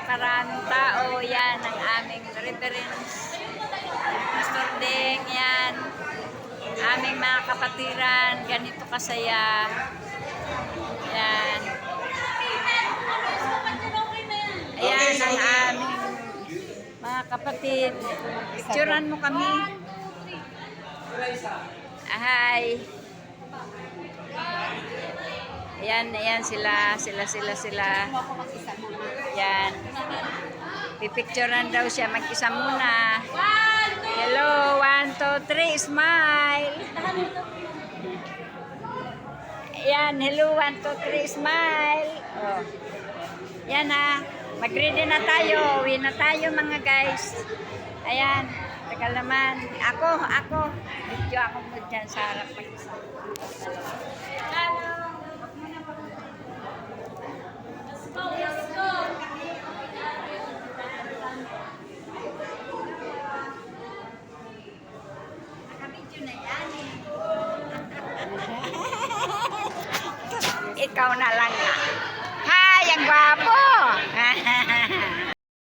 napakaraming tao. Yan ang aming reverence. Pastor Deng, yan. Aming mga kapatiran, ganito kasaya. Yan. Ayan ang aming mga kapatid. Picturean mo kami. Hi. Ayan sila. Yan. Pipicturean daw siya mag-isa muna. Hello, 1, 2, 3, smile. Ayan, hello, 1, 2, 3, smile. Oh. Yan ha. Mag-ready na tayo. Uwi na tayo mga guys. Ayan. Tagal naman. Ako. Video ako mo dyan sa harap. Let's go. Nakabidyo na yan eh. Ikaw na lang. Hi, ang gwapo.